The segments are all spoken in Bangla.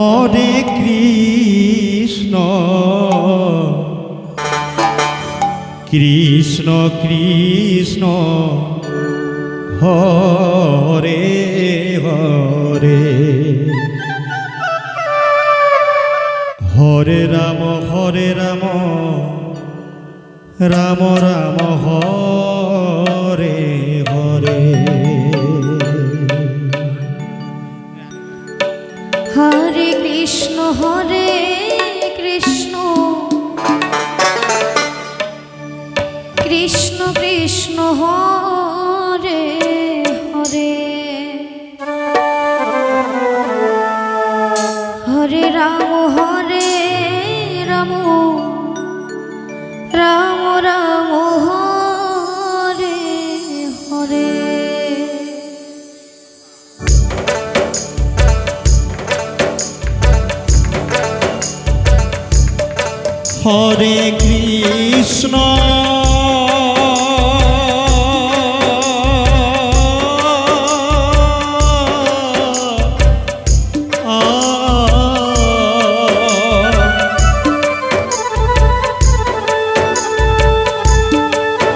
হরে কৃষ্ণ কৃষ্ণ কৃষ্ণ হরে হরে হরে রাম রাম রাম হরে হরে হরে কৃষ্ণ কৃষ্ণ কৃষ্ণ হরে হরে হরে রাম রাম রাম হরে হরে হরে কৃষ্ণ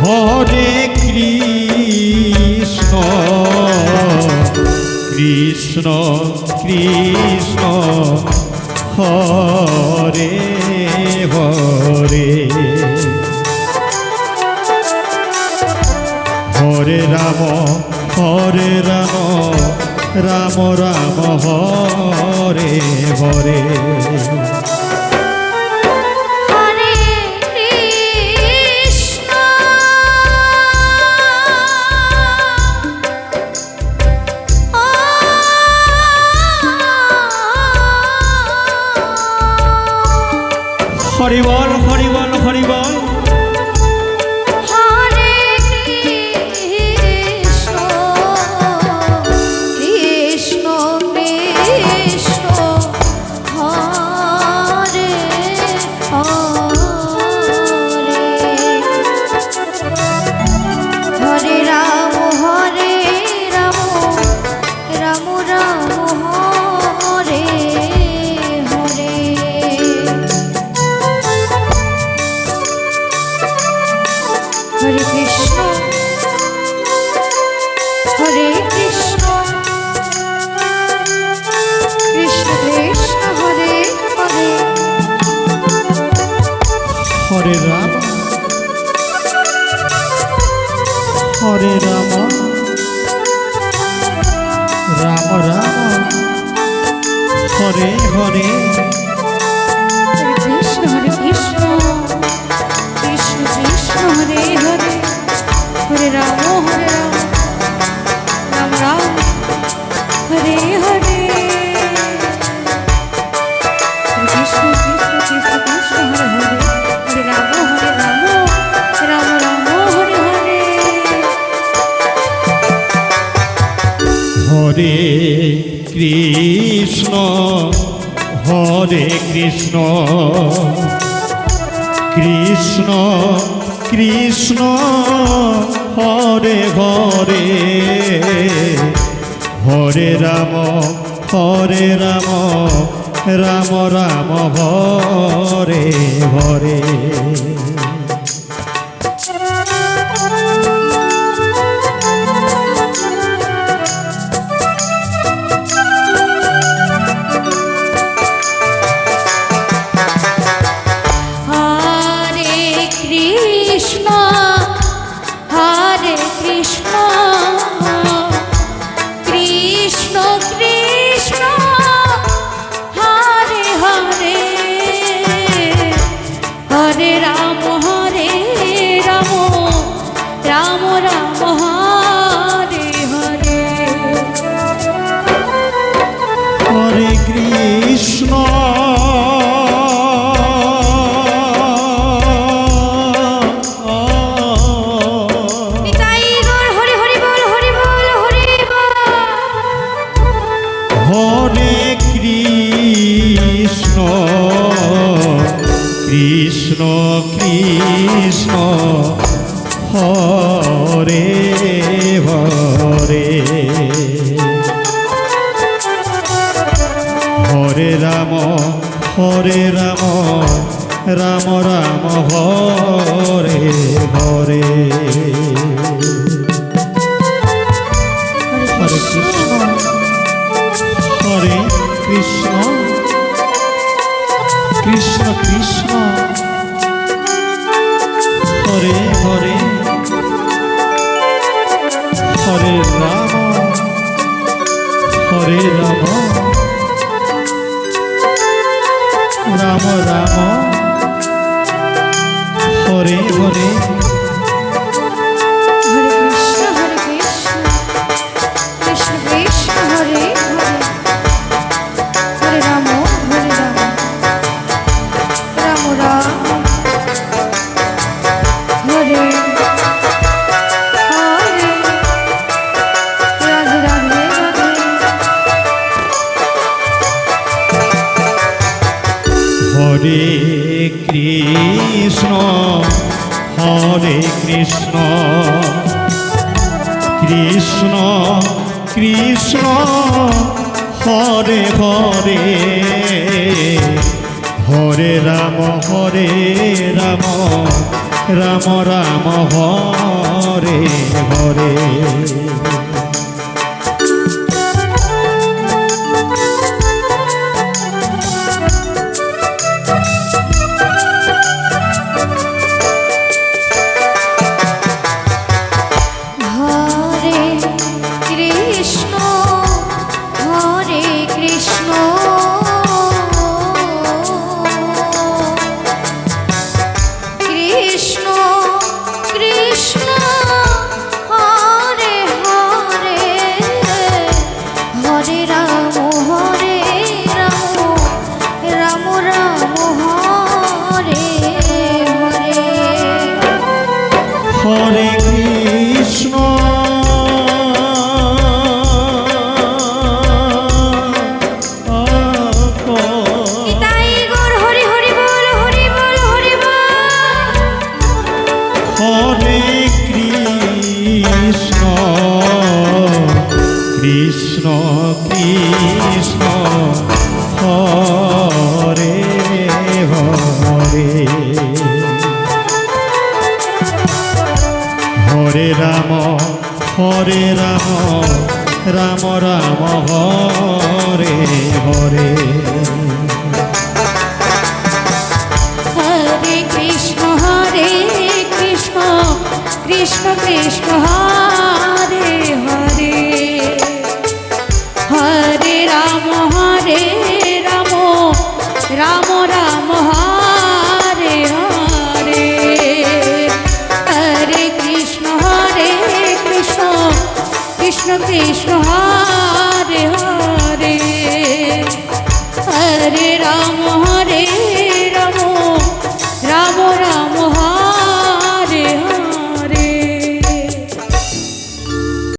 হরে কৃষ্ণ কৃষ্ণ কৃষ্ণ হরে হরে হরে রাম রাম রাম হরে হরে হরি বল হরি বল হরি বল হরে কৃষ্ণ কৃষ্ণ কৃষ্ণ হরে হরে হরে রাম রাম রাম হরে হরে হরে কৃষ্ণ কৃষ্ণ কৃষ্ণ হরে হরে হরে রাম রাম রাম হরে হরে কৃষ্ণ কৃষ্ণ কৃষ্ণ কৃষ্ণ হরে হরে হরে রাম রাম রাম হরে হরে কৃষ্ণ কৃষ্ণ কৃষ্ণ কৃষ্ণ হরে হরে হরে রাম রাম রাম হরে হরে হরে কৃষ্ণ কৃষ্ণ কৃষ্ণ হরে হরে হরে রাম রাম রাম হরে হরে কৃষ্ণ কৃষ্ণ হরে হরে হরে রাম রাম রাম হরে হরে হরে কৃষ্ণ কৃষ্ণ কৃষ্ণ হরে হরে হরে রাম রাম রাম রাম হরে হরে হরে কৃষ্ণ হরে কৃষ্ণ কৃষ্ণ কৃষ্ণ হরে হরে হরে রাম রাম রাম হরে হরে হরে কৃষ্ণ কৃষ্ণ হরে হরে হরে রাম রাম রাম হরে হরে রাধে রাধে রাধে হরে কৃষ্ণ কৃষ্ণ কৃষ্ণ হরে হরে হরে রাম রাম রাম হরে হরে হরে কৃষ্ণ নিতাই গৌর হরি হরি বল হরি বল হরি বল হরে কৃষ্ণ কৃষ্ণ কৃষ্ণ হরে হরে হরে রাম রাম রাম হরে হরে হরে কৃষ্ণ কৃষ্ণ কৃষ্ণ হরে হরে হরে রাম রাম রাম হরে হরে হরে কৃষ্ণ কৃষ্ণ কৃষ্ণ